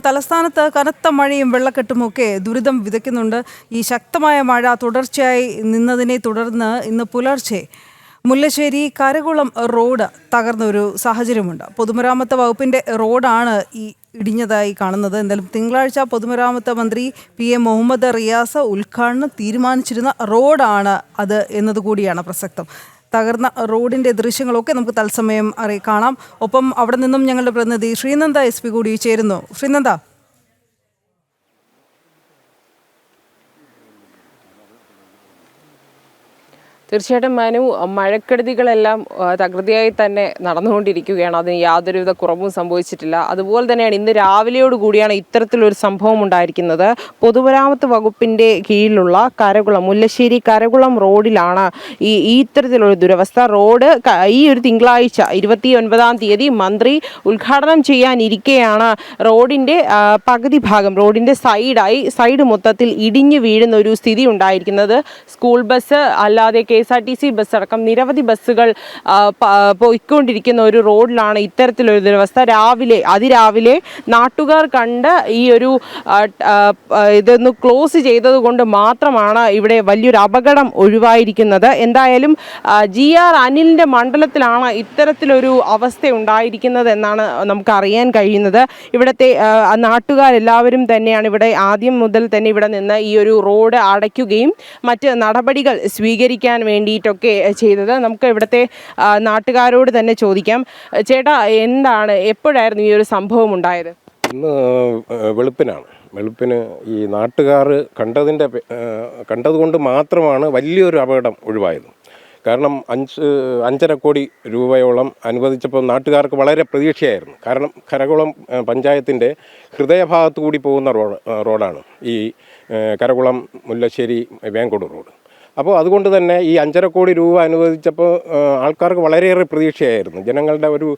തലസ്ഥാനത്ത് കനത്ത മഴയും വെള്ളക്കെട്ടുമൊക്കെ ദുരിതം വിതയ്ക്കുന്നുണ്ട്. ഈ ശക്തമായ മഴ തുടർച്ചയായി നിന്നതിനെ തുടർന്ന് ഇന്ന് പുലർച്ചെ മുല്ലശ്ശേരി കരകുളം റോഡ് തകർന്നൊരു സാഹചര്യമുണ്ട്. പൊതുമരാമത്ത് വകുപ്പിന്റെ റോഡാണ് ഈ ഇടിഞ്ഞതായി കാണുന്നത്. എന്തായാലും തിങ്കളാഴ്ച പൊതുമരാമത്ത് മന്ത്രി PM മുഹമ്മദ് റിയാസ് ഉദ്ഘാടനം തീരുമാനിച്ചിരുന്ന റോഡാണ് അത് എന്നതുകൂടിയാണ് പ്രസക്തം. തകർന്ന റോഡിന്റെ ദൃശ്യങ്ങളൊക്കെ നമുക്ക് തത്സമയം കാണാം. ഒപ്പം അവിടെ നിന്നും ഞങ്ങളുടെ പ്രതിനിധി ശ്രീനന്ദ SP കൂടി ചേരുന്നു. ശ്രീനന്ദ, തീർച്ചയായിട്ടും മനു, മഴക്കെടുതികളെല്ലാം തകൃതിയായി തന്നെ നടന്നുകൊണ്ടിരിക്കുകയാണ്. അതിന് യാതൊരുവിധ കുറവും സംഭവിച്ചിട്ടില്ല. അതുപോലെ തന്നെയാണ് ഇന്ന് രാവിലെയോട് കൂടിയാണ് ഇത്തരത്തിലൊരു സംഭവം ഉണ്ടായിരിക്കുന്നത്. പൊതുമരാമത്ത് വകുപ്പിന്റെ കീഴിലുള്ള മുല്ലശ്ശേരി കരകുളം റോഡിലാണ് ഇത്തരത്തിലൊരു ദുരവസ്ഥ. റോഡ് ഈ ഒരു തിങ്കളാഴ്ച 29-ാം തീയതി മന്ത്രി ഉദ്ഘാടനം ചെയ്യാനിരിക്കെയാണ് റോഡിന്റെ പകുതി ഭാഗം, റോഡിന്റെ സൈഡ് മൊത്തത്തിൽ ഇടിഞ്ഞു വീഴുന്ന ഒരു സ്ഥിതി ഉണ്ടായിരിക്കുന്നത്. സ്കൂൾ ബസ് അല്ലാതെ KSRTC ബസ് അടക്കം നിരവധി ബസ്സുകൾ പോയിക്കൊണ്ടിരിക്കുന്ന ഒരു റോഡിലാണ് ഇത്തരത്തിലൊരു ദുരവസ്ഥ. അതിരാവിലെ നാട്ടുകാർ കണ്ട് ഈ ഒരു ഇതൊന്ന് ക്ലോസ് ചെയ്തത് കൊണ്ട് മാത്രമാണ് ഇവിടെ വലിയൊരു അപകടം ഒഴിവായിരിക്കുന്നത്. എന്തായാലും GR അനിലിന്റെ മണ്ഡലത്തിലാണ് ഇത്തരത്തിലൊരു അവസ്ഥ ഉണ്ടായിരിക്കുന്നത് എന്നാണ് നമുക്ക് അറിയാൻ കഴിയുന്നത്. ഇവിടുത്തെ നാട്ടുകാരെല്ലാവരും തന്നെയാണ് ഇവിടെ ആദ്യം മുതൽ തന്നെ ഇവിടെ നിന്ന് ഈ ഒരു റോഡ് അടയ്ക്കുകയും മറ്റ് നടപടികൾ സ്വീകരിക്കാൻ വേണ്ടിയിട്ടൊക്കെ ചെയ്തത്. നമുക്ക് ഇവിടുത്തെ നാട്ടുകാരോട് തന്നെ ചോദിക്കാം. ചേട്ടാ, എപ്പോഴായിരുന്നു ഈ ഒരു സംഭവം ഉണ്ടായത്? ഇന്ന് വെളുപ്പിന് ഈ നാട്ടുകാർ കണ്ടതുകൊണ്ട് മാത്രമാണ് വലിയൊരു അപകടം ഒഴിവായത്. കാരണം 5.5 കോടി രൂപയോളം അനുവദിച്ചപ്പോൾ നാട്ടുകാർക്ക് വളരെ പ്രതീക്ഷയായിരുന്നു. കാരണം കരകുളം പഞ്ചായത്തിൻ്റെ ഹൃദയഭാഗത്തു കൂടി പോകുന്ന റോഡാണ് ഈ കരകുളം മുല്ലശ്ശേരി വേങ്കോട് റോഡ്. അപ്പോൾ അതുകൊണ്ട് തന്നെ ഈ 5.5 കോടി രൂപ അനുവദിച്ചപ്പോൾ ആൾക്കാർക്ക് വളരെയേറെ പ്രതീക്ഷയായിരുന്നു. ജനങ്ങളുടെ ഒരു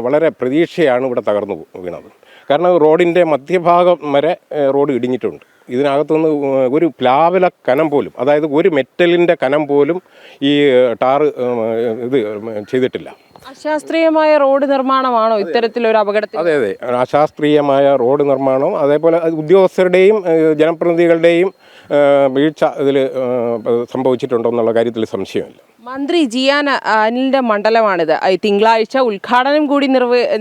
വളരെ പ്രതീക്ഷയാണ് ഇവിടെ തകർന്നു വീണത്. കാരണം റോഡിൻ്റെ മധ്യഭാഗം വരെ റോഡ് ഇടിഞ്ഞിട്ടുണ്ട്. ഇതിനകത്തുനിന്ന് ഒരു പ്ലാവില കനം പോലും, അതായത് ഒരു മെറ്റലിൻ്റെ കനം പോലും ഈ ടാറ് ഇത് ചെയ്തിട്ടില്ല. അശാസ്ത്രീയമായ റോഡ് നിർമ്മാണമാണോ ഇത്തരത്തിലൊരു അപകടത്തിൽ? അതെ, അശാസ്ത്രീയമായ റോഡ് നിർമ്മാണവും അതേപോലെ ഉദ്യോഗസ്ഥരുടെയും ജനപ്രതിനിധികളുടെയും വീഴ്ച ഇതിൽ സംഭവിച്ചിട്ടുണ്ടോ എന്നുള്ള കാര്യത്തിൽ സംശയമില്ല. മന്ത്രി GR അനിലിന്റെ മണ്ഡലമാണിത്. തിങ്കളാഴ്ച ഉദ്ഘാടനം കൂടി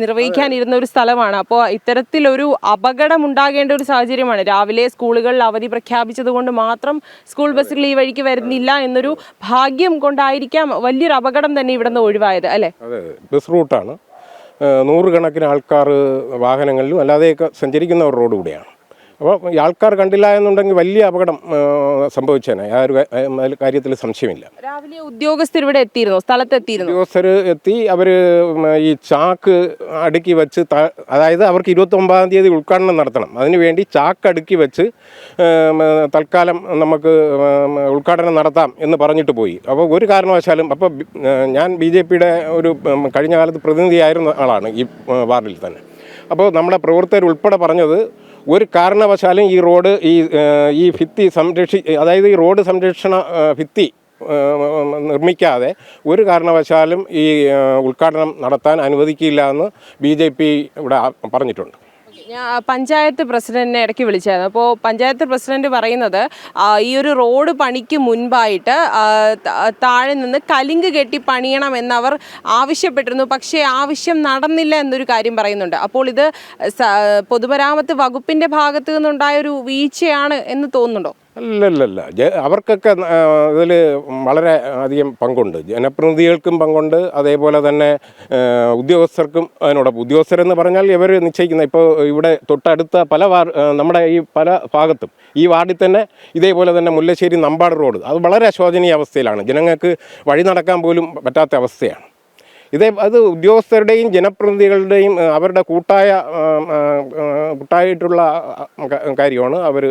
നിർവഹിക്കാനിരുന്ന ഒരു സ്ഥലമാണ്. അപ്പോൾ ഇത്തരത്തിലൊരു അപകടം ഉണ്ടാകേണ്ട ഒരു സാഹചര്യമാണ്. രാവിലെ സ്കൂളുകളിൽ അവധി പ്രഖ്യാപിച്ചത് കൊണ്ട് മാത്രം സ്കൂൾ ബസ്സുകൾ ഈ വഴിക്ക് വരുന്നില്ല എന്നൊരു ഭാഗ്യം കൊണ്ടായിരിക്കാം വലിയൊരു അപകടം തന്നെ ഇവിടെ നിന്ന് ഒഴിവായത്, അല്ലേ? അതെ, ബസ് റൂട്ടാണ്. 100 കണക്കിന് ആൾക്കാർ വാഹനങ്ങളിലും അല്ലാതെയൊക്കെ സഞ്ചരിക്കുന്ന ഒരു റോഡ് കൂടിയാണ്. അപ്പോൾ ഈ ആൾക്കാർ കണ്ടില്ല എന്നുണ്ടെങ്കിൽ വലിയ അപകടം സംഭവിച്ചേനെ. ആ ഒരു കാര്യത്തിൽ സംശയമില്ല. രാവിലെ ഉദ്യോഗസ്ഥർ ഇവിടെ എത്തിയിരുന്നു, സ്ഥലത്തെത്തിയിരുന്നു. ഉദ്യോഗസ്ഥർ എത്തി. അവർ ഈ ചാക്ക് അടുക്കി വെച്ച്, അതായത് അവർക്ക് 29-ാം തീയതി ഉദ്ഘാടനം നടത്തണം. അതിനുവേണ്ടി ചാക്ക് അടുക്കി വെച്ച് തൽക്കാലം നമുക്ക് ഉദ്ഘാടനം നടത്താം എന്ന് പറഞ്ഞിട്ട് പോയി. അപ്പോൾ ഒരു കാരണവശാലും, അപ്പോൾ ഞാൻ BJPയുടെ ഒരു കഴിഞ്ഞ കാലത്ത് പ്രതിനിധിയായിരുന്ന ആളാണ് ഈ വാർഡിൽ തന്നെ. അപ്പോൾ നമ്മുടെ പ്രവർത്തകർ ഉൾപ്പെടെ പറഞ്ഞത്, ഒരു കാരണവശാലും ഈ റോഡ് ഈ ഭിത്തി അതായത് ഈ റോഡ് സംരക്ഷണ ഭിത്തി നിർമ്മിക്കാതെ ഒരു കാരണവശാലും ഈ ഉദ്ഘാടനം നടത്താൻ അനുവദിക്കില്ല എന്ന് BJP ഇവിടെ പറഞ്ഞിട്ടുണ്ട്. ഞാൻ പഞ്ചായത്ത് പ്രസിഡന്റിനെ ഇടയ്ക്ക് വിളിച്ചായിരുന്നു. അപ്പോൾ പഞ്ചായത്ത് പ്രസിഡന്റ് പറയുന്നത് ഈ ഒരു റോഡ് പണിക്ക് മുൻപായിട്ട് താഴെ നിന്ന് കലിങ്ക് കെട്ടി പണിയണം എന്നവർ ആവശ്യപ്പെട്ടിരുന്നു. പക്ഷേ ആവശ്യം നടന്നില്ല എന്നൊരു കാര്യം പറയുന്നുണ്ട്. അപ്പോൾ ഇത് പൊതുമരാമത്ത് വകുപ്പിന്റെ ഭാഗത്തു നിന്നുണ്ടായ ഒരു വീഴ്ചയാണ് എന്ന് തോന്നുന്നുണ്ടോ? അല്ലല്ല, അവർക്കൊക്കെ ഇതിൽ വളരെ അധികം പങ്കുണ്ട്. ജനപ്രതിനിധികൾക്കും പങ്കുണ്ട്, അതേപോലെ തന്നെ ഉദ്യോഗസ്ഥർക്കും. അതിനോടൊപ്പം ഉദ്യോഗസ്ഥരെന്ന് പറഞ്ഞാൽ ഇവർ നിശ്ചയിക്കുന്ന, ഇപ്പോൾ ഇവിടെ തൊട്ടടുത്ത നമ്മുടെ ഈ പല ഭാഗത്തും ഈ വാർഡിൽ തന്നെ ഇതേപോലെ തന്നെ മുല്ലശ്ശേരി നമ്പാട് റോഡ് അത് വളരെ ശോചനീയ അവസ്ഥയിലാണ്. ജനങ്ങൾക്ക് വഴി നടക്കാൻ പോലും പറ്റാത്ത അവസ്ഥയാണ്. അത് ഉദ്യോഗസ്ഥരുടെയും ജനപ്രതിനിധികളുടെയും അവരുടെ കൂട്ടായിട്ടുള്ള കാര്യമാണ് അവർ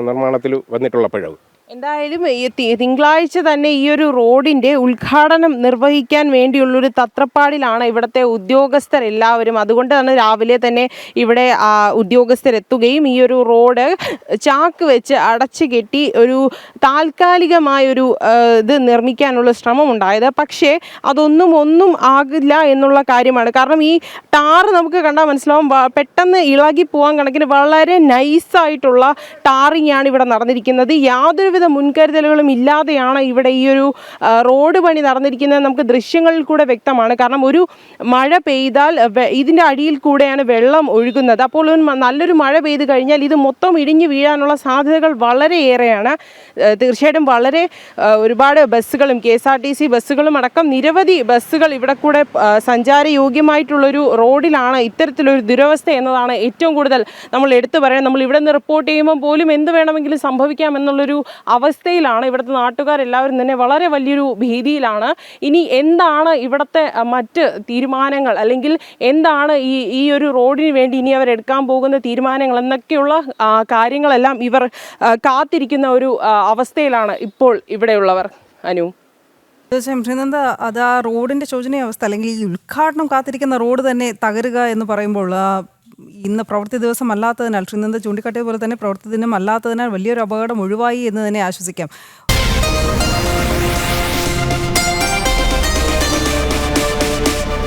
നിർമ്മാണത്തിൽ വന്നിട്ടുള്ള പിഴവ്. എന്തായാലും ഈ തിങ്കളാഴ്ച തന്നെ ഈ ഒരു റോഡിൻ്റെ ഉദ്ഘാടനം നിർവഹിക്കാൻ വേണ്ടിയുള്ളൊരു തത്രപ്പാടിലാണ് ഇവിടുത്തെ ഉദ്യോഗസ്ഥരെല്ലാവരും. അതുകൊണ്ട് തന്നെ രാവിലെ തന്നെ ഇവിടെ ഉദ്യോഗസ്ഥരെത്തുകയും ഈ ഒരു റോഡ് ചാക്ക് വെച്ച് അടച്ചു കെട്ടി ഒരു താൽക്കാലികമായൊരു ഇത് നിർമ്മിക്കാനുള്ള ശ്രമം ഉണ്ടായത്. പക്ഷേ ഒന്നും ആകില്ല എന്നുള്ള കാര്യമാണ്. കാരണം ഈ ടാറ് നമുക്ക് കണ്ടാൽ മനസ്സിലാവും, പെട്ടെന്ന് ഇളകി പോകാൻ കണക്കിന് വളരെ നൈസായിട്ടുള്ള ടാറിങ് ആണ് ഇവിടെ നടന്നിരിക്കുന്നത്. യാതൊരുവിധ മുൻകരുതലുകളും ഇല്ലാതെയാണ് ഇവിടെ ഈ ഒരു റോഡ് പണി നടന്നിരിക്കുന്നത്. നമുക്ക് ദൃശ്യങ്ങളിൽ കൂടെ വ്യക്തമാണ്. കാരണം ഒരു മഴ പെയ്താൽ ഇതിൻ്റെ അടിയിൽ കൂടെയാണ് വെള്ളം ഒഴുകുന്നത്. അപ്പോൾ നല്ലൊരു മഴ പെയ്ത് കഴിഞ്ഞാൽ ഇത് മൊത്തം ഇടിഞ്ഞു വീഴാനുള്ള സാധ്യതകൾ വളരെയേറെയാണ്. തീർച്ചയായിട്ടും ഒരുപാട് ബസ്സുകളും KSRTC ബസ്സുകളും അടക്കം നിരവധി ബസ്സുകൾ ഇവിടെ കൂടെ സഞ്ചാരയോഗ്യമായിട്ടുള്ളൊരു റോഡിലാണ് ഇത്തരത്തിലൊരു ദുരവസ്ഥ എന്നതാണ് ഏറ്റവും കൂടുതൽ നമ്മൾ എടുത്തു പറയാൻ. നമ്മൾ ഇവിടെ നിന്ന് റിപ്പോർട്ട് ചെയ്യുമ്പോൾ പോലും എന്ത് വേണമെങ്കിലും സംഭവിക്കാം എന്നുള്ളൊരു അവസ്ഥയിലാണ് ഇവിടുത്തെ നാട്ടുകാരെല്ലാവരും തന്നെ. വളരെ വലിയൊരു ഭീതിയിലാണ്. ഇനി എന്താണ് ഇവിടുത്തെ മറ്റ് തീരുമാനങ്ങൾ, അല്ലെങ്കിൽ എന്താണ് ഈ ഒരു റോഡിന് വേണ്ടി ഇനി അവർ എടുക്കാൻ പോകുന്ന തീരുമാനങ്ങൾ എന്നൊക്കെയുള്ള കാര്യങ്ങളെല്ലാം ഇവർ കാത്തിരിക്കുന്ന ഒരു അവസ്ഥയിലാണ് ഇപ്പോൾ ഇവിടെയുള്ളവർ. അനു, തീർച്ചയായും ശ്രീനന്ദ, അത് ആ റോഡിന്റെ ശോചനീയാവസ്ഥ, അല്ലെങ്കിൽ ഈ ഉദ്ഘാടനം കാത്തിരിക്കുന്ന റോഡ് തന്നെ തകരുക എന്ന് പറയുമ്പോൾ ഇന്ന് പ്രവൃത്തി ദിവസം അല്ലാത്തതിനാൽ, ശ്രീനന്ദ ചൂണ്ടിക്കാട്ടിയ പോലെ തന്നെ പ്രവൃത്തി ദിനം അല്ലാത്തതിനാൽ വലിയൊരു അപകടം ഒഴിവായി എന്ന് തന്നെ ആശ്വസിക്കാം.